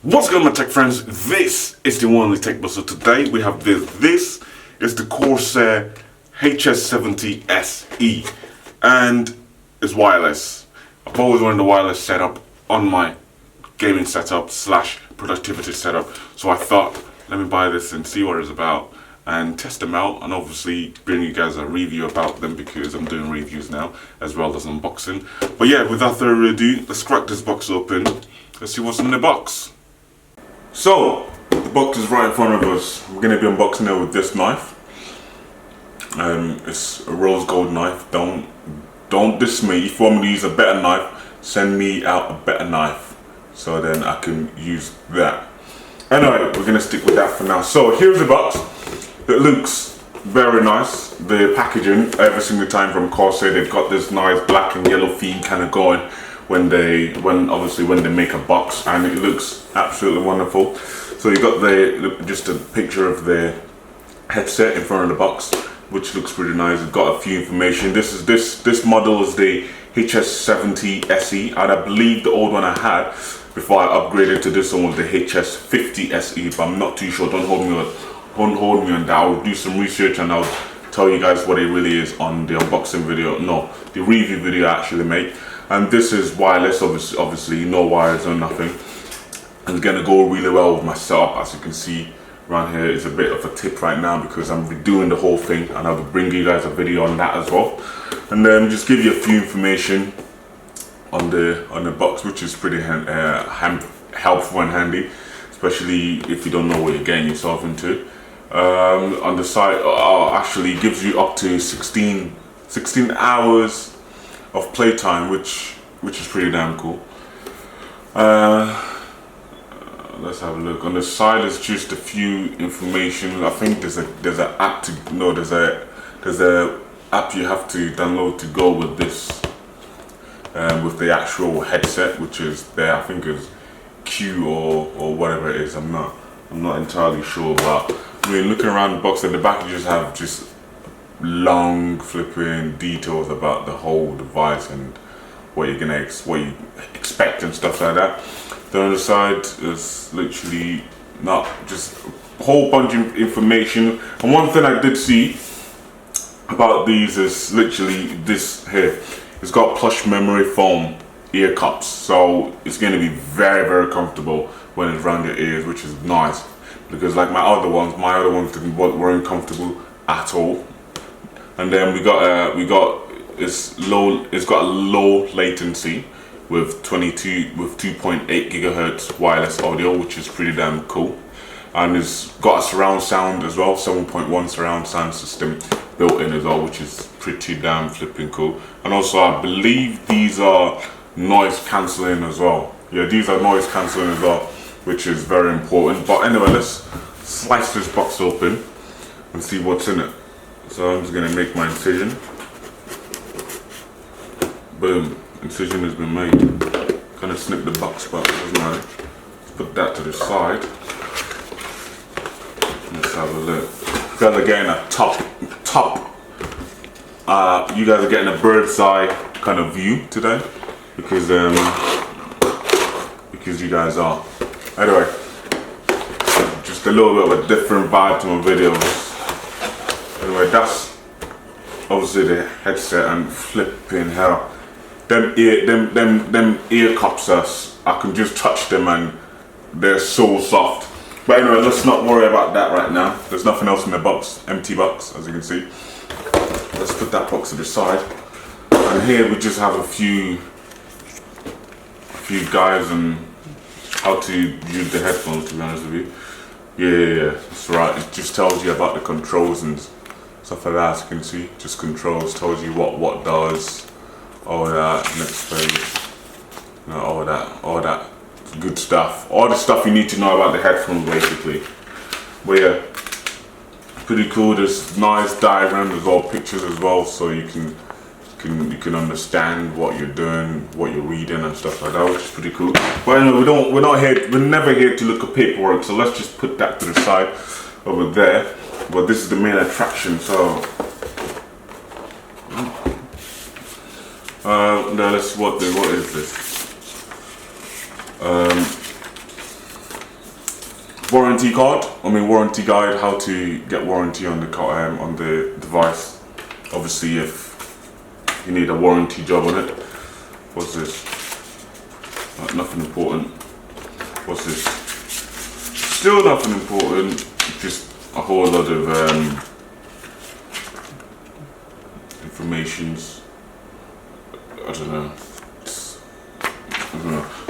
What's going on, my tech friends? This is the one only tech bus. So today we have this. This is the Corsair HS70 SE, and it's wireless. I've always wanted a wireless setup on my gaming setup slash productivity setup. So I thought, let me buy this and see what it's about and test them out, and obviously bring you guys a review about them because I'm doing reviews now as well as unboxing. But yeah, without further ado, let's crack this box open. Let's see what's in the box. So, the box is right in front of us. We're going to be unboxing it with this knife. It's a rose gold knife. Don't diss me. If you want me to use a better knife, send me out a better knife, so then I can use that. Anyway, we're going to stick with that for now. So, here's the box. It looks very nice. The packaging, every single time from Corsair, they've got this nice black and yellow theme kind of going when they make a box, and it looks absolutely wonderful. So you got just a picture of the headset in front of the box, which looks pretty nice. It's got a few information. This model is the HS70 SE, and I believe the old one I had before I upgraded to this one was the HS50 SE, but I'm not too sure. Don't hold me on that. I'll do some research and I'll tell you guys what it really is on the unboxing video. No, the review video I actually make. And this is wireless, obviously no wires or nothing. And it's gonna go really well with my setup. As you can see around here is a bit of a tip right now because I'm redoing the whole thing, and I'll bring you guys a video on that as well. And then just give you a few information on the box, which is pretty helpful and handy, especially if you don't know what you're getting yourself into. On the side, actually gives you up to 16 hours of playtime, which is pretty damn cool. Let's have a look. On the side is just a few information. I think there's an app there's a app you have to download to go with this, with the actual headset, which is there. I think is Q or whatever it is. I'm not entirely sure, but I mean, looking around the box at the back, you just have long flipping details about the whole device and what you expect and stuff like that. Then on the side is literally not just a whole bunch of information. And one thing I did see about these is literally this here. It's got plush memory foam ear cups, so it's going to be very, very comfortable when it's around your ears, which is nice. Because like my other ones weren't comfortable at all. And then it's got a low latency with 2.8 gigahertz wireless audio, which is pretty damn cool. And it's got a surround sound as well, 7.1 surround sound system built in as well, which is pretty damn flipping cool. And also I believe these are noise cancelling as well. Yeah, these are noise cancelling as well, which is very important. But anyway, let's slice this box open and see what's in it. So I'm just going to make my incision. Boom, incision has been made. Kind of snip the box, but doesn't matter. Let's put that to the side. Let's have a look. You guys are getting a you guys are getting a bird's eye kind of view today, because you guys are. Anyway, just a little bit of a different vibe to my videos. Anyway, that's obviously the headset, and flipping hell, them ear cups I can just touch them and they're so soft. But anyway, let's not worry about that right now. There's nothing else in the box, empty box, as you can see. Let's put that box to the side. And here we just have a few guides on how to use the headphones, to be honest with you. Yeah, that's right. It just tells you about the controls and stuff like that. As you can see, just controls, tells you what does, all that. Next page, all that good stuff, all the stuff you need to know about the headphones, basically. But yeah, pretty cool. There's nice diagrams as well, pictures as well, so you can understand what you're doing, what you're reading and stuff like that, which is pretty cool. But anyway, we're never here to look at paperwork, so let's just put that to the side over there. But this is the main attraction, so now what is this? warranty card. I mean warranty guide, how to get warranty on the car, on the device. Obviously, if you need a warranty job on it. What's this? Nothing important. What's this? Still nothing important. Just a whole lot of informations. I don't know.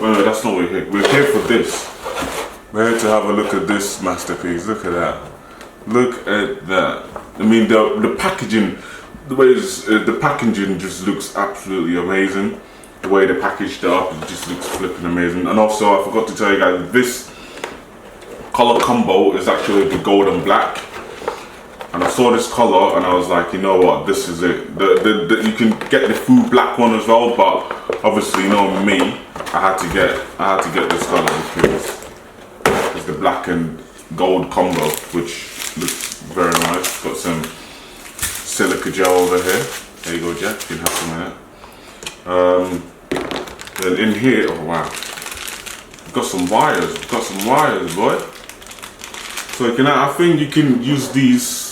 Well, no, that's not what we're here. We're here for this. We're here to have a look at this masterpiece. Look at that. Look at that. I mean, the packaging, the way the packaging just looks absolutely amazing. The way they packaged it up, it just looks flipping amazing. And also, I forgot to tell you guys, this color combo is actually the gold and black. And I saw this color and I was like, you know what, this is it. You can get the full black one as well, but obviously, you know me, I had to get this color because it's the black and gold combo, which looks very nice. Got some silica gel over here. There you go, Jack. You can have some of that. Then in here, oh wow, got some wires. Got some wires, boy. So I think you can use these.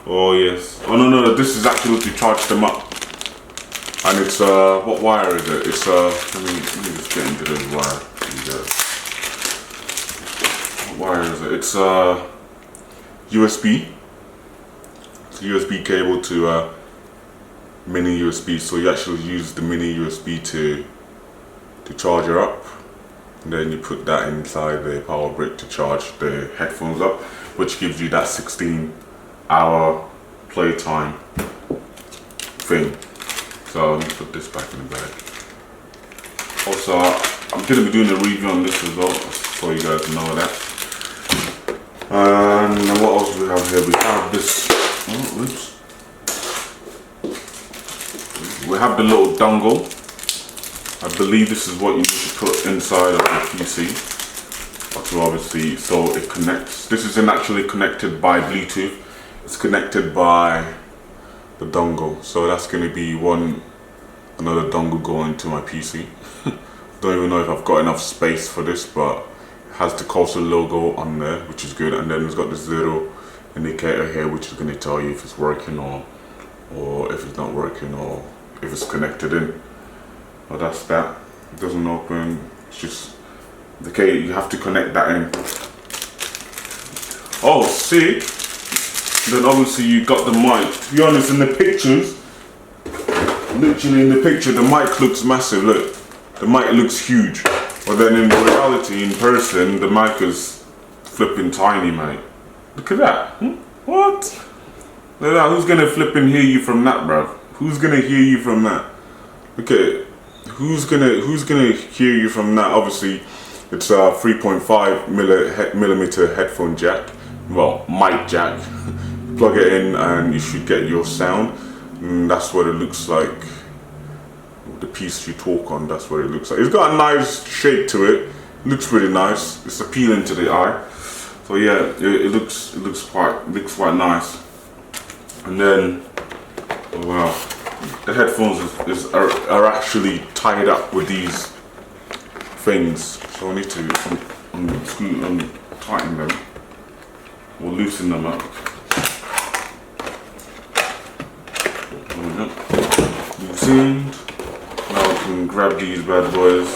Oh yes. Oh no, this is actually to charge them up. And it's what wire is it? It's let me just get into this wire. What wire is it? It's USB. It's a USB cable to mini USB. So you actually use the mini USB to charge it up. And then you put that inside the power brick to charge the headphones up, which gives you that 16-hour playtime thing. So let me put this back in the bag. Also, I'm going to be doing a review on this as well, so you guys know that. And what else do we have here? We have this. Oh, oops. We have the little dongle. I believe this is what you need to put inside of the PC. So obviously, so it connects. This isn't actually connected by Bluetooth. It's connected by the dongle. So that's going to be another dongle going to my PC. Don't even know if I've got enough space for this, but it has the Corsair logo on there, which is good. And then it's got the 0 indicator here, which is going to tell you if it's working or if it's not working or if it's connected in. Well, that's that. It doesn't open. It's just okay. You have to connect that in. Oh, see. Then obviously you got the mic. To be honest, in the pictures, literally in the picture, the mic looks massive. Look, the mic looks huge. But then in reality, in person, the mic is flipping tiny, mate. Look at that. What? Look at that. Who's gonna flipping hear you from that, bruv? Who's gonna hear you from that? Okay. Who's gonna hear you from that? Obviously, it's a 3.5 millimeter headphone jack. Well, mic jack. Plug it in and you should get your sound. And that's what it looks like. The piece you talk on, that's what it looks like. It's got a nice shape to it. It looks really nice. It's appealing to the eye. So yeah, it looks quite nice. And then, oh wow. The headphones are actually tied up with these things, so I need to tighten them or loosen them up. Loosened. Now I can grab these bad boys.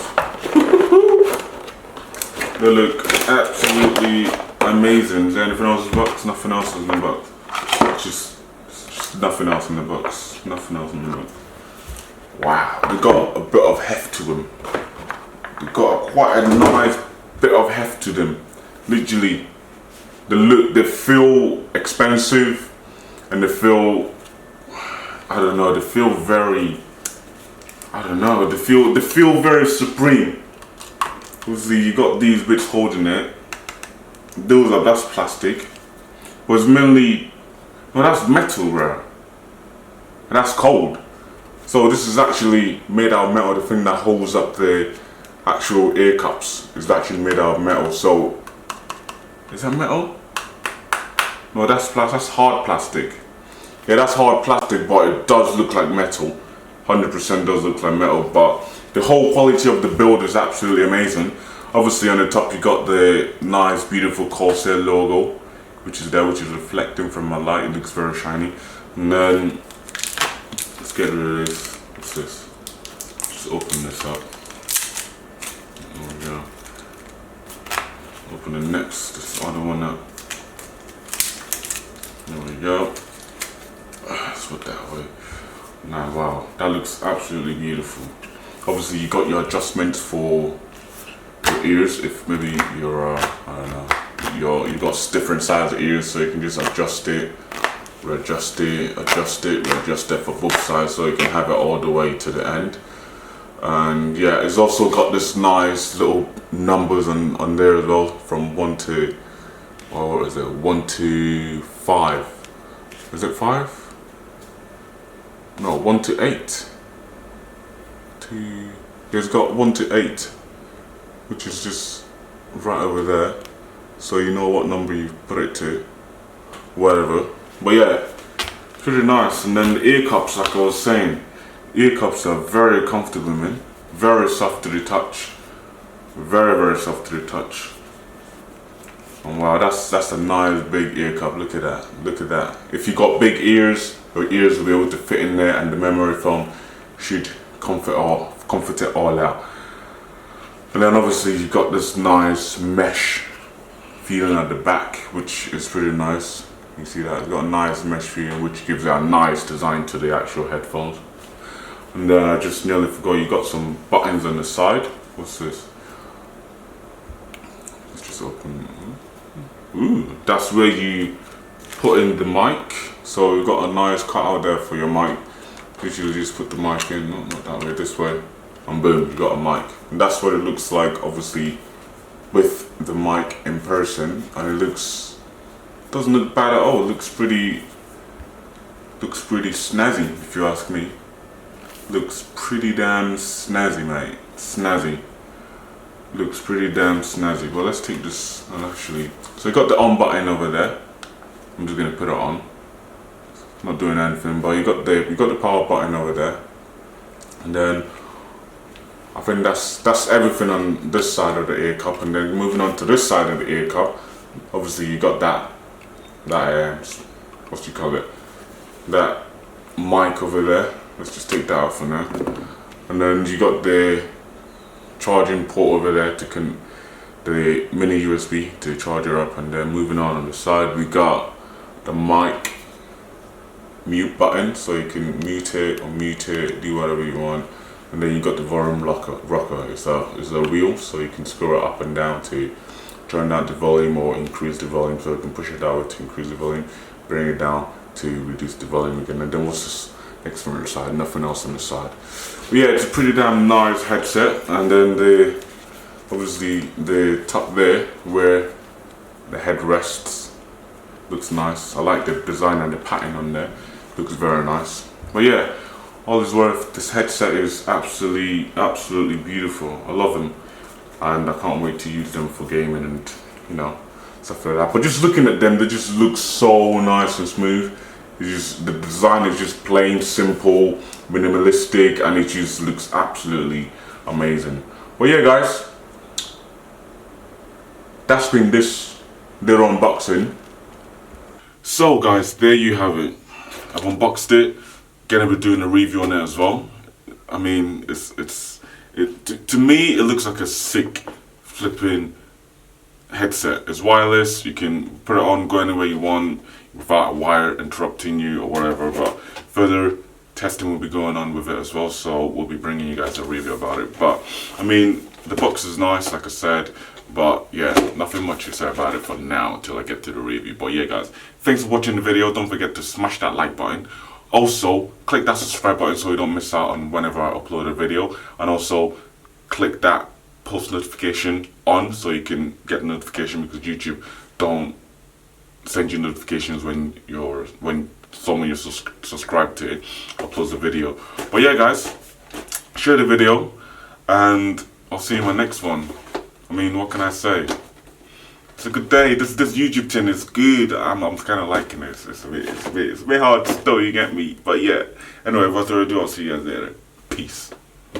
They look absolutely amazing. Is there anything else in the box? Nothing else is in the box. Just nothing else in the box. Nothing else in the box. Wow, they got a bit of heft to them. They got quite a nice bit of heft to them. Literally, they feel expensive, and they feel, I don't know, they feel very, I don't know, they feel very supreme. Obviously, you got these bits holding it. That's plastic, but it's mainly, well, that's metal, bro. And that's cold. So this is actually made out of metal. The thing that holds up the actual ear cups is actually made out of metal. So is that metal? No, that's hard plastic. Yeah, that's hard plastic, but it does look like metal. 100% does look like metal, but the whole quality of the build is absolutely amazing. Obviously on the top you got the nice beautiful Corsair logo, which is there, which is reflecting from my light. It looks very shiny. And then let's get rid of this. What's this? Just open this up. There we go. Open the next, this other one up. There we go. Let's put that away. Now, wow, that looks absolutely beautiful. Obviously, you got your adjustments for your ears. If maybe you're, I don't know, you got different size of ears, so you can just adjust it, readjust it, readjust it for both sides, so you can have it all the way to the end. And yeah, it's also got this nice little numbers on there as well, from 1 to, what is it, 1 to 5. Is it 5? No, 1 to 8. It's got 1 to 8, which is just right over there, so you know what number you put it to, whatever. But yeah, pretty nice. And then the ear cups, like I was saying, ear cups are very comfortable, man. Very soft to the touch. Very soft to the touch. And wow, that's a nice big ear cup. Look at that. Look at that. If you got big ears, your ears will be able to fit in there, and the memory foam should comfort it all out. And then obviously you got this nice mesh feeling at the back, which is pretty nice. You see that? It's got a nice mesh feeling, which gives it a nice design to the actual headphones. And then I just nearly forgot, you got some buttons on the side. What's this? Let's just open. Ooh, that's where you put in the mic. So you've got a nice cutout there for your mic. Literally just put the mic in, not that way, this way, and boom, you got a mic. And that's what it looks like, obviously, with the mic in person. And it doesn't look bad at all. It looks pretty snazzy, if you ask me. Looks pretty damn snazzy, mate. Snazzy. Looks pretty damn snazzy. Well, let's take this and actually. So you got the on button over there. I'm just gonna put it on. Not doing anything, but you got the power button over there. And then I think that's everything on this side of the ear cup. And then moving on to this side of the ear cup, obviously you got that what do you call it? That mic over there. Let's just take that out for now. And then you got the charging port over there to the mini USB to charge it up. And then moving on the side, we got the mic mute button, so you can mute it or mute it, do whatever you want. And then you got the volume rocker. It's a wheel, so you can scroll it up and down to turn down the volume or increase the volume. So you can push it down to increase the volume, bring it down to reduce the volume again. And then what's this next one on the side? Nothing else on the side. But yeah, it's a pretty damn nice headset. And then obviously the top there where the head rests looks nice. I like the design and the pattern on there. Looks very nice. But yeah, all is worth. This headset is absolutely beautiful. I love them, and I can't wait to use them for gaming and stuff like that. But just looking at them, they just look so nice and smooth. The design is just plain simple, minimalistic, and it just looks absolutely amazing. But yeah, guys, that's been their unboxing. So guys, there you have it. I've unboxed it. Gonna be doing a review on it as well. I mean, to me it looks like a sick flipping headset. It's wireless. You can put it on, go anywhere you want without a wire interrupting you or whatever. But further testing will be going on with it as well, so we'll be bringing you guys a review about it. But I mean, the box is nice, like I said. But yeah, nothing much to say about it for now until I get to the review. But yeah, guys, thanks for watching the video. Don't forget to smash that like button. Also, click that subscribe button so you don't miss out on whenever I upload a video. And also, click that post notification on so you can get a notification, because YouTube don't send you notifications when someone you subscribe to uploads a video. But yeah, guys, share the video, and I'll see you in my next one. I mean, what can I say? It's a good day. This YouTube thing is good. I'm kind of liking this. It's a bit hard still, you get me. But yeah. Anyway, without further ado, I'll see you guys later. Peace.